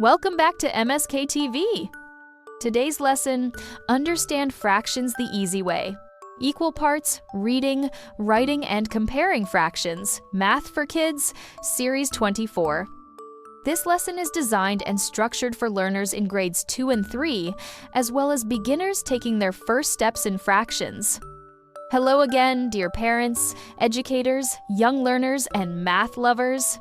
Welcome back to MSKTV. Today's lesson, understand fractions the easy way. Equal parts, reading, writing, and comparing fractions, Math for Kids, Series 24. This lesson is designed and structured for learners in grades 2 and 3, as well as beginners taking their first steps in fractions. Hello again, dear parents, educators, young learners, and math lovers.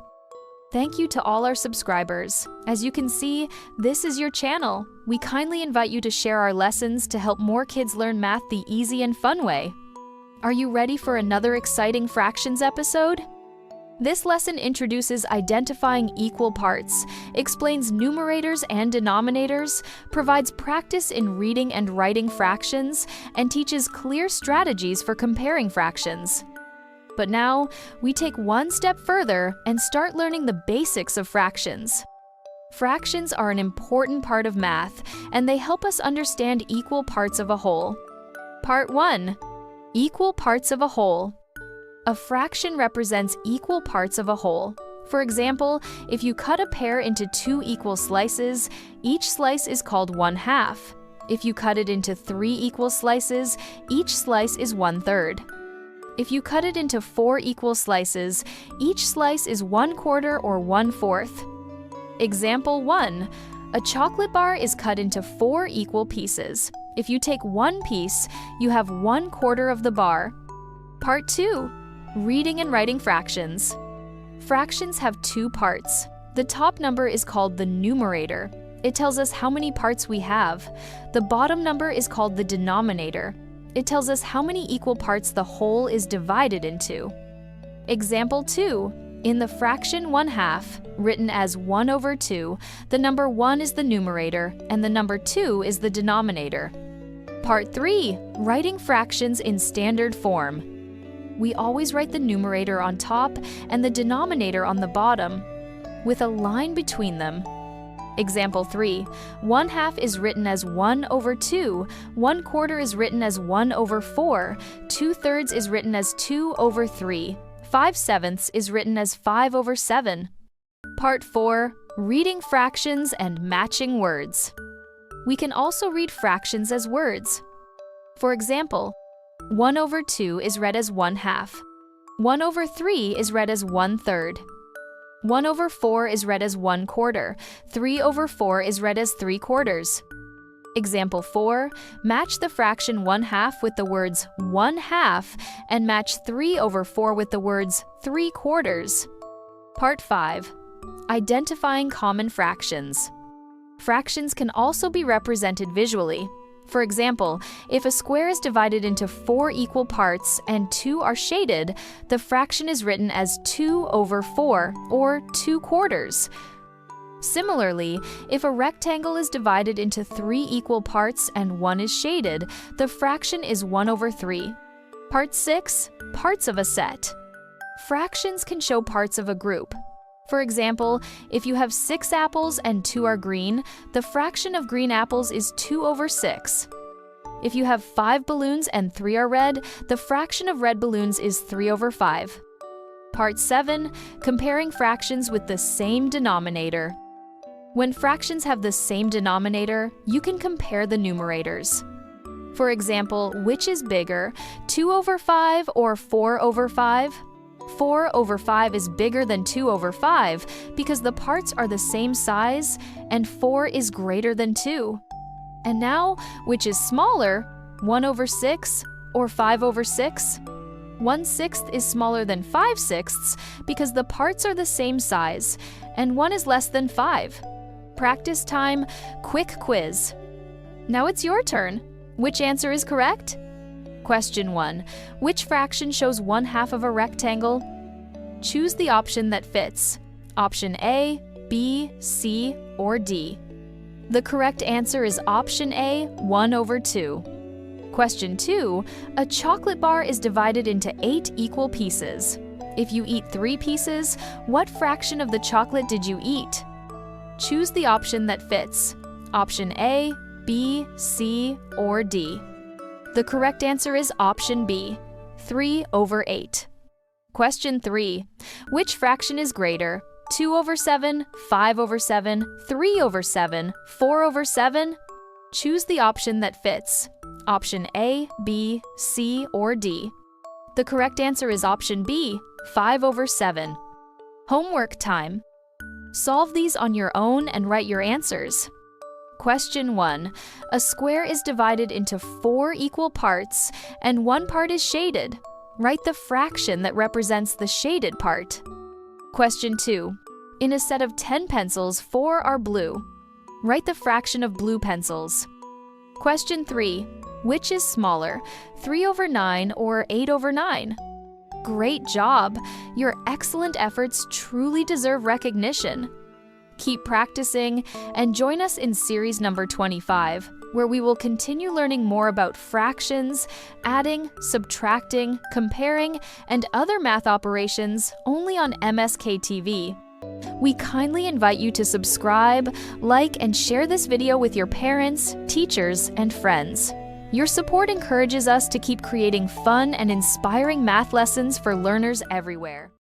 Thank you to all our subscribers. As you can see, this is your channel. We kindly invite you to share our lessons to help more kids learn math the easy and fun way. Are you ready for another exciting fractions episode? This lesson introduces identifying equal parts, explains numerators and denominators, provides practice in reading and writing fractions, and teaches clear strategies for comparing fractions. But now, we take one step further and start learning the basics of fractions. Fractions are an important part of math, and they help us understand equal parts of a whole. Part 1. Equal parts of a whole. A fraction represents equal parts of a whole. For example, if you cut a pear into 2 equal slices, each slice is called 1/2. If you cut it into 3 equal slices, each slice is 1/3. If you cut it into 4 equal slices, each slice is 1/4 or 1/4. Example 1. A chocolate bar is cut into 4 equal pieces. If you take one piece, you have 1/4 of the bar. Part 2. Reading and writing fractions. Fractions have 2 parts. The top number is called the numerator. It tells us how many parts we have. The bottom number is called the denominator. It tells us how many equal parts the whole is divided into. Example 2. In the fraction 1/2, written as 1/2, the number 1 is the numerator and the number 2 is the denominator. Part 3. Writing fractions in standard form. We always write the numerator on top and the denominator on the bottom, with a line between them. Example 3. 1/2 is written as 1/2, 1/4 is written as 1/4, 2/3 is written as 2/3, 5/7 is written as 5/7. Part 4. Reading fractions and matching words. We can also read fractions as words. For example, 1/2 is read as 1/2, 1/3 is read as 1/3, 1/4 is read as 1/4, 3/4 is read as 3/4. Example 4. Match the fraction 1/2 with the words 1/2 and match 3/4 with the words 3/4. Part 5. Identifying common fractions. Fractions can also be represented visually. For example, if a square is divided into 4 equal parts and 2 are shaded, the fraction is written as 2/4 or 2/4. Similarly, if a rectangle is divided into 3 equal parts and 1 is shaded, the fraction is 1/3. Part 6. Parts of a set. Fractions can show parts of a group. For example, if you have 6 apples and 2 are green, the fraction of green apples is 2/6. If you have 5 balloons and 3 are red, the fraction of red balloons is 3/5. Part 7. Comparing fractions with the same denominator. When fractions have the same denominator, you can compare the numerators. For example, which is bigger, 2/5 or 4/5? 4/5 is bigger than 2/5 because the parts are the same size and 4 is greater than 2. And now, which is smaller, 1/6 or 5/6? 1/6 is smaller than 5/6 because the parts are the same size and 1 is less than 5. Practice time, quick quiz. Now it's your turn. Which answer is correct? Question 1. Which fraction shows 1/2 of a rectangle? Choose the option that fits. Option A, B, C, or D. The correct answer is option A, 1/2. Question 2. A chocolate bar is divided into 8 equal pieces. If you eat 3 pieces, what fraction of the chocolate did you eat? Choose the option that fits. Option A, B, C, or D. The correct answer is option B, 3/8. Question 3. Which fraction is greater, 2 over 7, 5 over 7, 3 over 7, 4 over 7? Choose the option that fits. Option A, B, C, or D. The correct answer is option B, 5 over 7. Homework time. Solve these on your own and write your answers. Question 1. A square is divided into 4 equal parts, and one part is shaded. Write the fraction that represents the shaded part. Question 2. In a set of 10 pencils, 4 are blue. Write the fraction of blue pencils. Question 3. Which is smaller, 3 over 9 or 8 over 9? Great job! Your excellent efforts truly deserve recognition. Keep practicing and join us in series number 25, where we will continue learning more about fractions, adding, subtracting, comparing, and other math operations only on MSKTV. We kindly invite you to subscribe, like, and share this video with your parents, teachers, and friends. Your support encourages us to keep creating fun and inspiring math lessons for learners everywhere.